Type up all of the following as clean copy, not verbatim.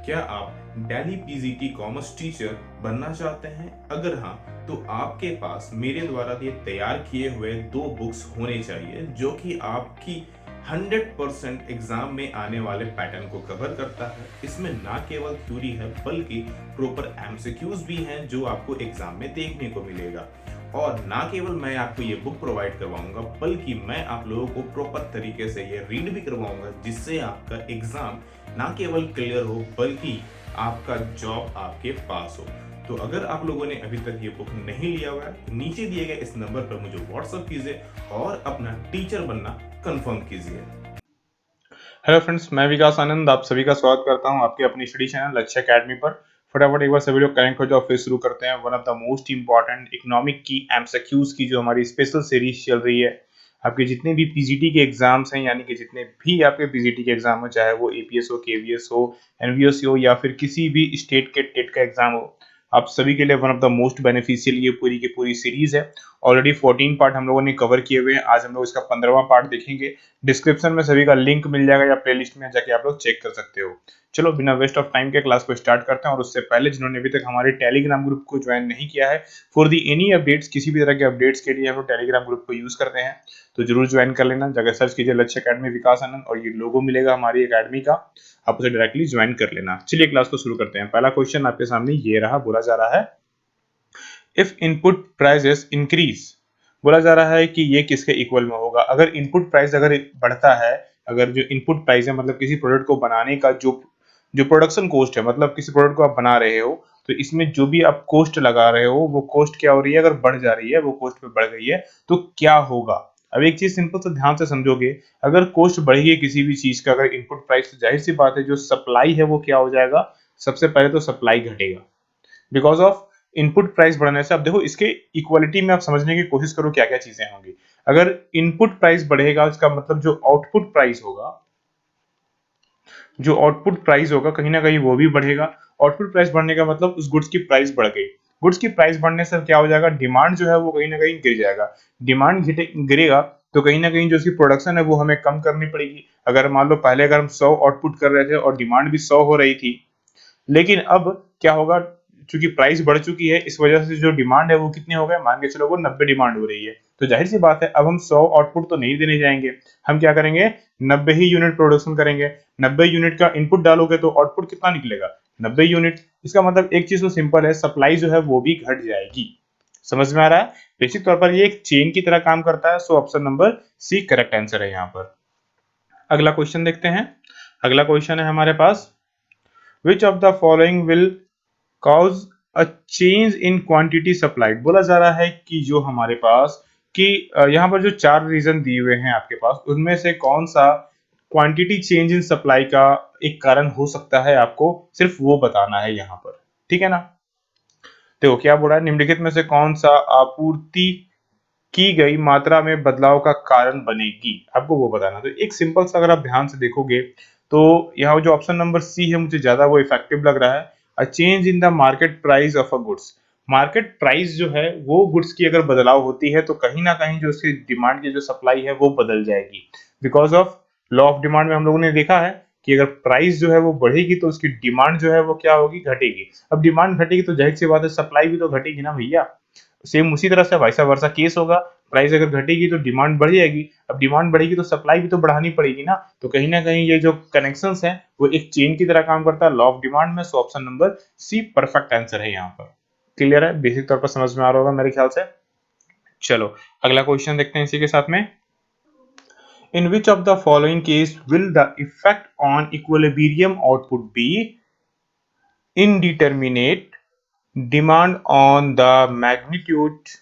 क्या आप daily PGT commerce teacher बनना चाहते हैं? अगर हाँ, तो आपके पास मेरे द्वारा ये तैयार किए हुए 2 बुक्स होने चाहिए जो कि आपकी 100% एग्जाम में आने वाले पैटर्न को कवर करता है। इसमें ना केवल थ्योरी है बल्कि प्रॉपर एमसीक्यूज भी हैं जो आपको एग्जाम में देखने को मिलेगा। और ना केवल मैं आपको ये बुक प्रोवाइड करवाऊंगा बल्कि मैं आप लोगों को प्रॉपर तरीके से ये रीड भी करवाऊंगा जिससे आपका एग्जाम ना केवल क्लियर हो बल्कि आपका जॉब आपके पास हो। तो अगर आप लोगों ने अभी तक ये बुक नहीं लिया हुआ है तो नीचे दिए गए इस नंबर पर मुझे व्हाट्सएप कीजिए और अपना टीचर बनना कंफर्म कीजिए। हेलो फ्रेंड्स, मैं विकास आनंद आप सभी का स्वागत करता हूं आपके अपनी स्टडी चैनल लक्ष्य एकेडमी पर। फटाफट एक बार सभी लोग कनेक्ट हो जाओ, फिर शुरू करते हैं one of the most important economic की एमसीक्यूज की जो हमारी स्पेशल सीरीज चल रही है। आपके जितने भी पीजीटी के एग्जाम्स हैं, यानी कि जितने भी आपके पीजीटी के एग्जाम हो, चाहे वो एपीएस हो, केवीएस हो, एनवीएस हो या फिर किसी भी स्टेट के टेट का एग्जाम हो, आप सभी के लिए one of the most beneficial ये पूरी की पूरी सीरीज है। ऑलरेडी 14 पार्ट हम लोगों ने कवर किए हुए हैं, आज हम लोग इसका 15वां पार्ट देखेंगे। डिस्क्रिप्शन में सभी का लिंक मिल जाएगा या प्लेलिस्ट में जाके आप लोग चेक कर सकते हो। चलो बिना वेस्ट ऑफ टाइम के क्लास को स्टार्ट करते हैं। और उससे पहले जिन्होंने अभी तक हमारे टेलीग्राम ग्रुप को ज्वाइन नहीं किया है, फॉर दी एनी अपडेट्स, किसी भी तरह के अपडेट्स के लिए हम लोग टेलीग्राम ग्रुप को यूज करते हैं, तो जरूर ज्वाइन कर लेना। जगह सर्च कीजिए लक्ष्य अकेडमी विकास आनंद और ये लोगो मिलेगा हमारी अकेडमी का, आप उसे डायरेक्टली ज्वाइन कर लेना। चलिए क्लास को शुरू करते हैं। पहला क्वेश्चन आपके सामने ये रहा, बोला जा रहा है इफ इनपुट प्राइसेस इंक्रीज। बोला जा रहा है कि ये किसके इक्वल में होगा। अगर इनपुट प्राइस अगर बढ़ता है, अगर जो इनपुट प्राइस है मतलब किसी प्रोडक्ट को बनाने का जो जो प्रोडक्शन कॉस्ट है, मतलब किसी प्रोडक्ट को आप बना रहे हो तो इसमें जो भी आप कॉस्ट लगा रहे हो वो कॉस्ट क्या हो रही है, अगर बढ़ जा रही है, वो कॉस्ट पे बढ़ गई है तो क्या होगा। अब एक चीज सिंपल से ध्यान से समझोगे, अगर कॉस्ट बढ़ेगी किसी भी चीज का, अगर इनपुट प्राइस, तो जाहिर सी बात है जो सप्लाई है वो क्या हो जाएगा, सबसे पहले तो सप्लाई घटेगा बिकॉज ऑफ इनपुट प्राइस बढ़ने से। अब देखो इसके इक्वालिटी में आप समझने की कोशिश करो क्या क्या चीजें होंगी। अगर इनपुट प्राइस बढ़ेगा इसका मतलब जो आउटपुट प्राइस होगा, जो आउटपुट प्राइस होगा कहीं ना कहीं वो भी बढ़ेगा। आउटपुट प्राइस बढ़ने का मतलब उस गुड्स की प्राइस बढ़ गई। गुड्स की प्राइस बढ़ने से क्या हो जाएगा, डिमांड जो है वो कहीं ना कहीं गिर जाएगा। डिमांड गिरेगा तो कहीं ना कहीं जो उसकी प्रोडक्शन है वो हमें कम करनी पड़ेगी। अगर मान लो पहले अगर हम 100 आउटपुट कर रहे थे और डिमांड भी 100 हो रही थी, लेकिन अब क्या होगा, चूंकि प्राइस बढ़ चुकी है इस वजह से जो डिमांड है वो कितने हो गए, मान के चलो वो 90 डिमांड हो रही है, तो जाहिर सी बात है अब हम 100 आउटपुट तो नहीं देने जाएंगे, हम क्या करेंगे 90 ही यूनिट प्रोडक्शन करेंगे। 90 यूनिट का इनपुट डालोगे तो आउटपुट कितना निकलेगा, 90 यूनिट। इसका मतलब एक चीज तो सिंपल है, सप्लाई जो है वो भी घट जाएगी। समझ में आ रहा है? बेसिक तौर पर ये एक चेन की तरह काम करता है। So option number C correct answer है यहाँ पर। अगला क्वेश्चन देखते हैं। अगला क्वेश्चन है हमारे पास, which of the following will cause a change in quantity supplied. बोला जा रहा है कि जो हमारे पास कि यहाँ पर जो 4 रीजन दिए हुए हैं आपके पास, उनमें से कौन सा क्वांटिटी चेंज इन सप्लाई का एक कारण हो सकता है, आपको सिर्फ वो बताना है यहाँ पर। ठीक है ना? देखो क्या बोला है, निम्नलिखित में से कौन सा आपूर्ति की गई मात्रा में बदलाव का कारण बनेगी, आपको वो बताना। तो एक सिंपल सा अगर आप ध्यान से देखोगे तो यहाँ जो ऑप्शन नंबर सी है मुझे ज्यादा वो इफेक्टिव लग रहा है। अ change in the market price of a goods. Market price जो है वो गुड्स की अगर बदलाव होती है तो कहीं ना कहीं जो उसकी डिमांड की जो सप्लाई है वो बदल जाएगी। Because of law of demand में हम लोगों ने देखा है कि अगर प्राइस जो है वो बढ़ेगी तो उसकी डिमांड जो है वो क्या होगी, घटेगी। अब डिमांड घटेगी तो जाहिर सी बात है सप्लाई भी तो घटेगी ना भैया। सेम उसी तरह से वैसा वर्षा केस होगा, प्राइस अगर घटेगी तो डिमांड बढ़ जाएगी, अब डिमांड बढ़ेगी तो सप्लाई भी तो बढ़ानी पड़ेगी ना। तो कहीं ना कहीं ये जो कनेक्शंस हैं वो एक चेन की तरह काम करता है लॉ ऑफ डिमांड में। So option number C perfect answer है यहाँ पर। क्लियर है? बेसिक तौर पर समझ में आ रहा होगा मेरे ख्याल से। चलो अगला क्वेश्चन देखते हैं इसी के साथ में। In which of the following case will the effect on equilibrium output be indeterminate, demand on the magnitude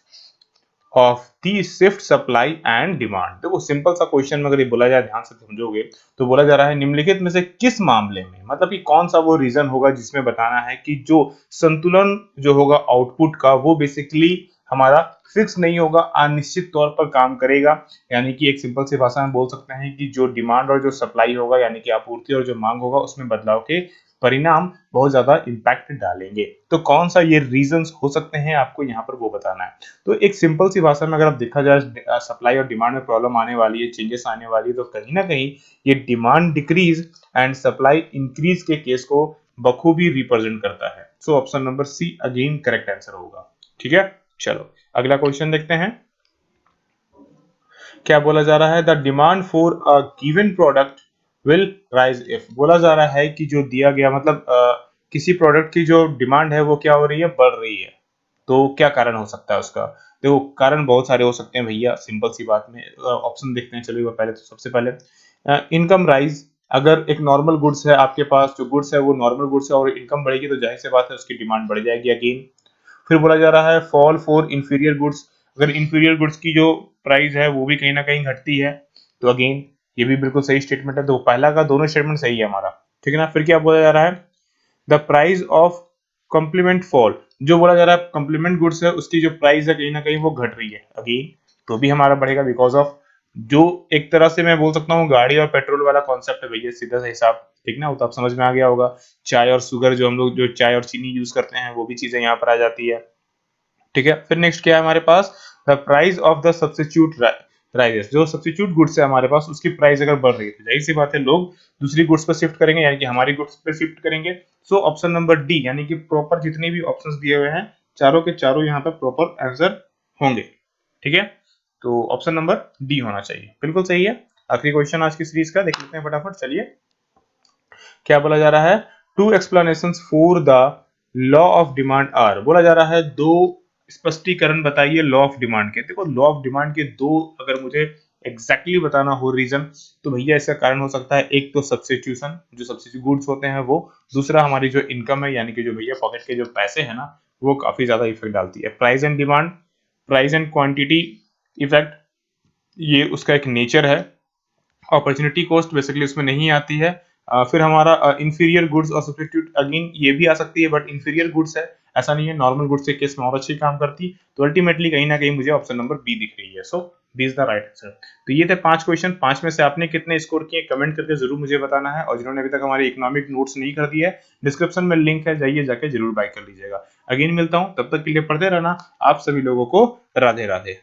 of the shift supply and demand. देखो सिंपल सा क्वेश्चन में अगर ये बोला जाए, ध्यान से समझोगे तो बोला जा रहा है निम्नलिखित में से किस मामले में, मतलब कि कौन सा वो रीजन होगा जिसमें बताना है कि जो संतुलन जो होगा आउटपुट का वो बेसिकली हमारा फिक्स नहीं होगा, अनिश्चित तौर पर काम करेगा। यानी कि एक सिंपल सी भाषा में बोल सकते हैं कि जो डिमांड और जो सप्लाई होगा, यानी कि आपूर्ति और जो मांग होगा, उसमें बदलाव के परिणाम बहुत ज्यादा इंपैक्ट डालेंगे। तो कौन सा ये रीजंस हो सकते हैं आपको यहाँ पर वो बताना है। तो एक सिंपल सी भाषा में अगर आप देखा जाए, सप्लाई और डिमांड में प्रॉब्लम आने वाली है, चेंजेस आने वाली है, तो कहीं ना कहीं ये demand decrease and supply increase के केस को बखूबी रिप्रेजेंट करता है। So option number C again correct answer होगा। ठीक है, चलो अगला क्वेश्चन देखते हैं। क्या बोला जा रहा है? The demand for a given product will rise if. बोला जा रहा है कि जो दिया गया मतलब किसी प्रोडक्ट की जो डिमांड है वो क्या हो रही है? बढ़ रही है। तो क्या कारण हो सकता है उसका? देखो कारण बहुत सारे हो सकते हैं भैया, सिंपल सी बात में ऑप्शन देखते हैं। चलिए पहले तो सबसे पहले इनकम राइज। अगर एक नॉर्मल गुड्स है आपके पास, जो गुड्स है वो नॉर्मल गुड्स है और इनकम बढ़ेगी तो जाहिर सी बात है उसकी डिमांड बढ़ जाएगी अगेन। फिर बोला जा रहा है फॉल फॉर इंफीरियर गुड्स। अगर इंफीरियर गुड्स की जो प्राइस है वो भी कहीं ना कहीं घटती है तो अगेन ये भी बिल्कुल सही स्टेटमेंट है। तो पहला का दोनों स्टेटमेंट सही है हमारा। ठीक है ना। फिर क्या बोला जा रहा है? The price of complement fall. जो बोला जा रहा है कॉम्प्लीमेंट गुड्स है उसकी जो प्राइस है कहीं ना कहीं वो घट रही है अगेन, तो भी हमारा बढ़ेगा बिकॉज ऑफ जो एक तरह से मैं बोल सकता हूँ गाड़ी और पेट्रोल वाला कॉन्सेप्ट है भैया, सीधा सा हिसाब। ठीक ना, वो तो आप समझ में आ गया होगा। चाय और शुगर, जो हम लोग जो चाय और चीनी यूज करते हैं वो भी चीजें यहाँ पर आ जाती है। ठीक है। फिर नेक्स्ट क्या है हमारे पास? The price of the substitute rises. जो सब्स्टिट्यूट गुड्स है हमारे पास उसकी प्राइस अगर बढ़ रही है तो जाहिर सी बात है लोग दूसरी गुड्स पर शिफ्ट करेंगे, यानी कि हमारी गुड्स पर शिफ्ट करेंगे। सो ऑप्शन नंबर डी, यानी कि प्रॉपर जितने भी ऑप्शंस दिए हुए हैं चारों के चारों यहाँ पर प्रॉपर आंसर होंगे। ठीक है, तो ऑप्शन नंबर डी होना चाहिए, बिल्कुल सही है। आखिरी क्वेश्चन आज की सीरीज का देख लेते हैं फटाफट। चलिए क्या बोला जा रहा है? Two explanations for the law of demand are. बोला जा रहा है दो स्पष्टीकरण बताइए लॉ ऑफ डिमांड के। देखो लॉ ऑफ डिमांड के दो अगर मुझे एग्जैक्टली बताना हो रीजन, तो भैया इसका कारण हो सकता है एक तो सब्स्टिट्यूशन, जो सब्स्टिट्यूट गुड्स होते हैं वो। दूसरा हमारी जो इनकम है, यानी कि जो भैया पॉकेट के जो पैसे हैं ना, वो काफी ज्यादा इफेक्ट डालती है। Price and demand, price and quantity effect, ये उसका एक नेचर है। अपॉर्चुनिटी कॉस्ट बेसिकली उसमें नहीं आती है। फिर हमारा इंफीरियर गुड्स और सब्स्टिट्यूट, अगेन ये भी आ सकती है बट इंफीरियर गुड्स है, ऐसा नहीं है। नॉर्मल गुड्स के केस में और अच्छी काम करती। तो अल्टीमेटली कहीं ना कहीं मुझे ऑप्शन नंबर बी दिख रही है। So B is the right answer. तो ये थे 5 क्वेश्चन। 5 में से आपने कितने स्कोर किए कमेंट करके जरूर मुझे बताना है। और जिन्होंने अभी तक हमारे इकोनॉमिक नोट्स नहीं कर दिया है, डिस्क्रिप्शन में लिंक है, जाइए जाके जरूर बाय कर लीजिएगा। अगेन मिलता हूं, तब तक के लिए पढ़ते रहना। आप सभी लोगों को राधे राधे।